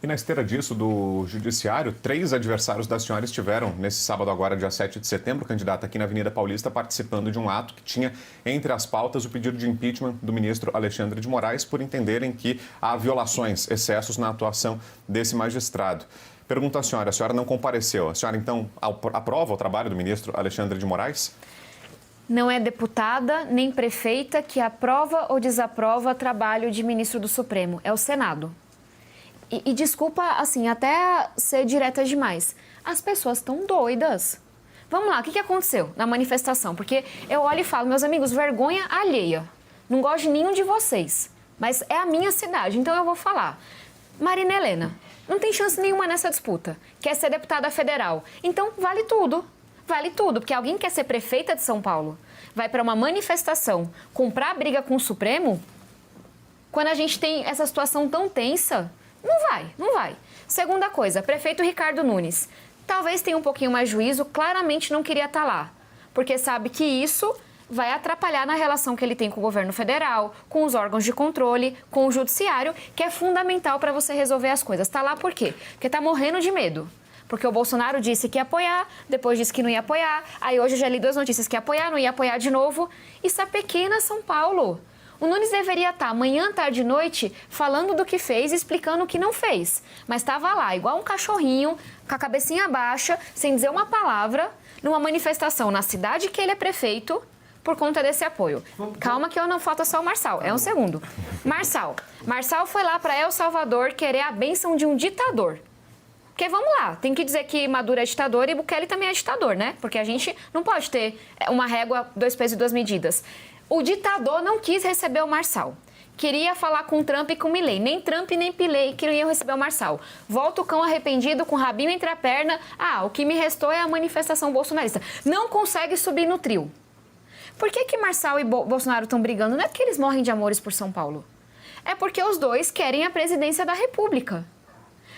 E na esteira disso, do Judiciário, 3 adversários da senhora estiveram, nesse sábado agora, dia 7 de setembro, candidata aqui na Avenida Paulista, participando de um ato que tinha entre as pautas o pedido de impeachment do ministro Alexandre de Moraes por entenderem que há violações, excessos na atuação desse magistrado. Pergunto à senhora, a senhora não compareceu. A senhora, então, aprova o trabalho do ministro Alexandre de Moraes? Não é deputada nem prefeita que aprova ou desaprova trabalho de ministro do Supremo. É o Senado. E desculpa, assim, até ser direta demais. As pessoas estão doidas. Vamos lá, o que aconteceu na manifestação? Porque eu olho e falo, meus amigos, vergonha alheia. Não gosto de nenhum de vocês, mas é a minha cidade, então eu vou falar. Marina Helena, não tem chance nenhuma nessa disputa. Quer ser deputada federal. Então, vale tudo. Vale tudo, porque alguém quer ser prefeita de São Paulo, vai para uma manifestação, comprar briga com o Supremo, quando a gente tem essa situação tão tensa, não vai. Segunda coisa, prefeito Ricardo Nunes, talvez tenha um pouquinho mais juízo, claramente não queria estar lá, porque sabe que isso vai atrapalhar na relação que ele tem com o governo federal, com os órgãos de controle, com o judiciário, que é fundamental para você resolver as coisas. Está lá por quê? Porque está morrendo de medo. Porque o Bolsonaro disse que ia apoiar, depois disse que não ia apoiar, aí hoje eu já li 2 notícias que ia apoiar, não ia apoiar de novo. Isso é pequena São Paulo. O Nunes deveria estar manhã, tarde e noite falando do que fez e explicando o que não fez. Mas estava lá, igual um cachorrinho, com a cabecinha baixa, sem dizer uma palavra, numa manifestação na cidade que ele é prefeito, por conta desse apoio. Calma que eu não falta só o Marçal, é um segundo. Marçal foi lá para El Salvador querer a bênção de um ditador. Porque vamos lá, tem que dizer que Maduro é ditador e Bukele também é ditador, né? Porque a gente não pode ter uma régua, 2 pesos e 2 medidas. O ditador não quis receber o Marçal. Queria falar com Trump e com Milei. Nem Trump nem Milei queriam receber o Marçal. Volta o cão arrependido com o rabinho entre a perna. O que me restou é a manifestação bolsonarista. Não consegue subir no trio. Por que Marçal e Bolsonaro estão brigando? Não é porque eles morrem de amores por São Paulo. É porque os dois querem a presidência da República.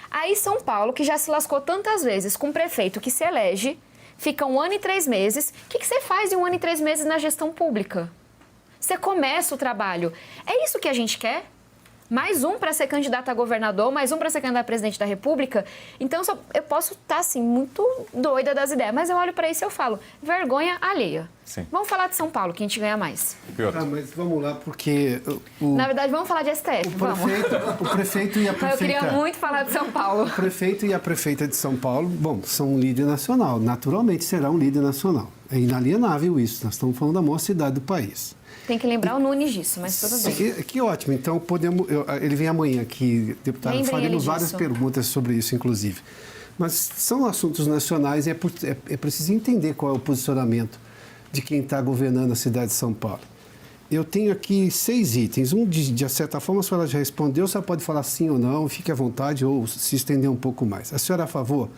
Aí São Paulo, que já se lascou tantas vezes com um prefeito que se elege, fica 1 ano e 3 meses. O que você faz em 1 ano e 3 meses na gestão pública? Você começa o trabalho. É isso que a gente quer? Mais um para ser candidato a governador, mais um para ser candidato a presidente da República. Então, eu posso estar, assim, muito doida das ideias, mas eu olho para isso e eu falo, vergonha alheia. Sim. Vamos falar de São Paulo, que a gente ganha mais. Mas vamos lá, porque... Na verdade, vamos falar de STF, o prefeito e a prefeita... Eu queria muito falar de São Paulo. O prefeito e a prefeita de São Paulo, são um líder nacional. Naturalmente será um líder nacional. É inalienável isso. Nós estamos falando da maior cidade do país. Tem que lembrar o Nunes disso, mas tudo bem. Que ótimo. Então, ele vem amanhã aqui, deputado, faremos várias perguntas sobre isso, inclusive. Mas são assuntos nacionais e é preciso entender qual é o posicionamento de quem está governando a cidade de São Paulo. Eu tenho aqui 6 itens. De certa forma, a senhora já respondeu, a senhora pode falar sim ou não, fique à vontade ou se estender um pouco mais. A senhora é a favor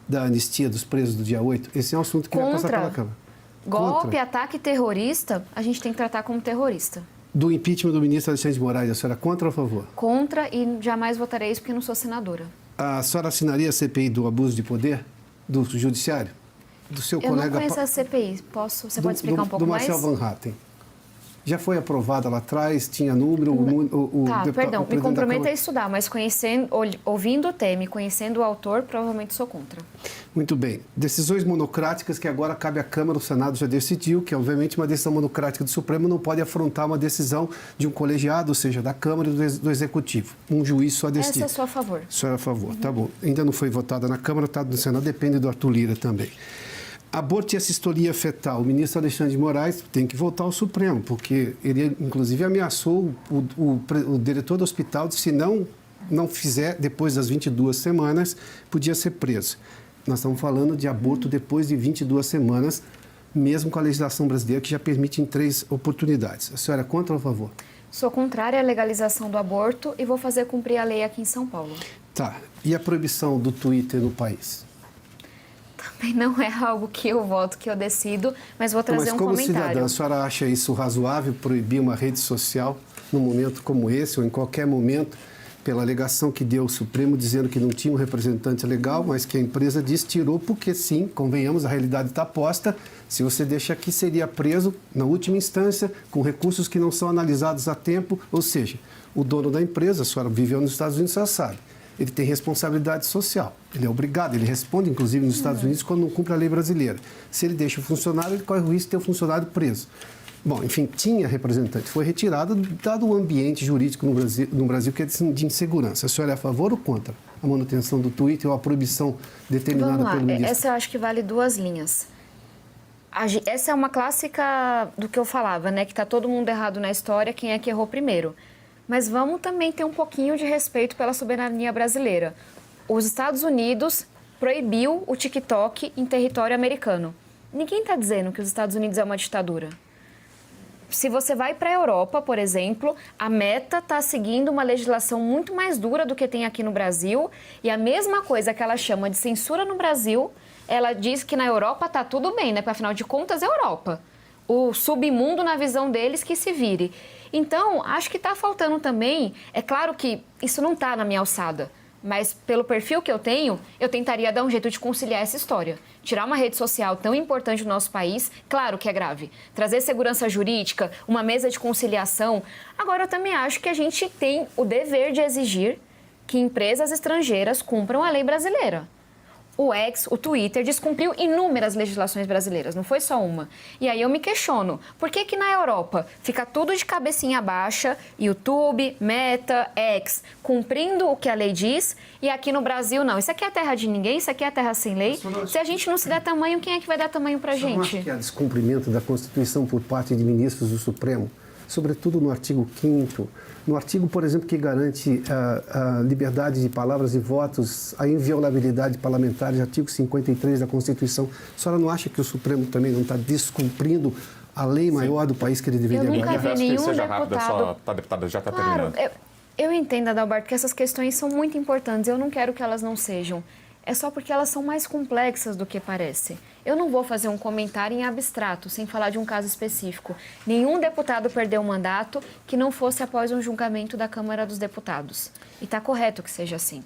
da anistia dos presos do dia 8? Esse é um assunto que vai passar pela Câmara. Golpe, ataque terrorista, a gente tem que tratar como terrorista. Do impeachment do ministro Alexandre de Moraes, a senhora é contra ou a favor? Contra e jamais votarei isso porque não sou senadora. A senhora assinaria a CPI do abuso de poder do judiciário? Do seu colega... Eu não conheço a CPI. Você pode explicar um pouco mais? Do Marcel Van Hatten. Já foi aprovada lá atrás, tinha número... Perdão, me comprometo a estudar, mas ouvindo o tema e conhecendo o autor, provavelmente sou contra. Muito bem. Decisões monocráticas que agora cabe à Câmara, o Senado já decidiu, que obviamente uma decisão monocrática do Supremo não pode afrontar uma decisão de um colegiado, ou seja, da Câmara e do Executivo. Um juiz só decide. Essa eu sou a favor. A senhora é a favor, tá bom. Ainda não foi votada na Câmara, está no Senado, depende do Arthur Lira também. Aborto e assistolia fetal. O ministro Alexandre de Moraes tem que voltar ao Supremo, porque ele, inclusive, ameaçou o diretor do hospital de se não fizer depois das 22 semanas, podia ser preso. Nós estamos falando de aborto depois de 22 semanas, mesmo com a legislação brasileira, que já permite em 3 oportunidades. A senhora é contra ou a favor? Sou contrária à legalização do aborto e vou fazer cumprir a lei aqui em São Paulo. Tá. E a proibição do Twitter no país? Também não é algo que eu voto, que eu decido, mas vou trazer um comentário. Mas como cidadã, a senhora acha isso razoável, proibir uma rede social num momento como esse, ou em qualquer momento, pela alegação que deu o Supremo, dizendo que não tinha um representante legal, mas que a empresa disse tirou, porque sim, convenhamos, a realidade está posta. Se você deixa aqui, seria preso na última instância, com recursos que não são analisados a tempo, ou seja, o dono da empresa, a senhora viveu nos Estados Unidos, a senhora sabe, ele tem responsabilidade social. Ele é obrigado, ele responde, inclusive, nos Estados Unidos, quando não cumpre a lei brasileira. Se ele deixa o funcionário, ele corre o risco de ter o funcionário preso. Bom, enfim, tinha representante. Foi retirado, dado o ambiente jurídico no Brasil que é de insegurança. A senhora é a favor ou contra a manutenção do Twitter ou a proibição determinada pelo ministro? Essa eu acho que vale duas linhas. Essa é uma clássica do que eu falava, né? Que está todo mundo errado na história, quem é que errou primeiro. Mas vamos também ter um pouquinho de respeito pela soberania brasileira. Os Estados Unidos proibiu o TikTok em território americano. Ninguém está dizendo que os Estados Unidos é uma ditadura. Se você vai para a Europa, por exemplo, a Meta está seguindo uma legislação muito mais dura do que tem aqui no Brasil. E a mesma coisa que ela chama de censura no Brasil, ela diz que na Europa está tudo bem, né? Porque, afinal de contas, é Europa. O submundo, na visão deles, que se vire. Então, acho que está faltando também... É claro que isso não está na minha alçada, mas pelo perfil que eu tenho, eu tentaria dar um jeito de conciliar essa história. Tirar uma rede social tão importante no nosso país, claro que é grave. Trazer segurança jurídica, uma mesa de conciliação. Agora, eu também acho que a gente tem o dever de exigir que empresas estrangeiras cumpram a lei brasileira. O X, o Twitter, descumpriu inúmeras legislações brasileiras, não foi só uma. E aí eu me questiono, por que que na Europa fica tudo de cabecinha baixa, YouTube, Meta, X, cumprindo o que a lei diz, e aqui no Brasil não? Isso aqui é terra de ninguém, isso aqui é terra sem lei. Se a gente não se der tamanho, quem é que vai dar tamanho pra gente? Não acha que há descumprimento da Constituição por parte de ministros do Supremo? Sobretudo no artigo 5º, no artigo, por exemplo, que garante a liberdade de palavras e votos, a inviolabilidade parlamentar, artigo 53 da Constituição. A senhora não acha que o Supremo também não está descumprindo a lei maior do país que ele deveria guardar? Eu nunca vi nenhum deputado... deputada, já está claro, terminando. Eu entendo, Adalberto, que essas questões são muito importantes. Eu não quero que elas não sejam. É só porque elas são mais complexas do que parece. Eu não vou fazer um comentário em abstrato, sem falar de um caso específico. Nenhum deputado perdeu o mandato que não fosse após um julgamento da Câmara dos Deputados. E está correto que seja assim.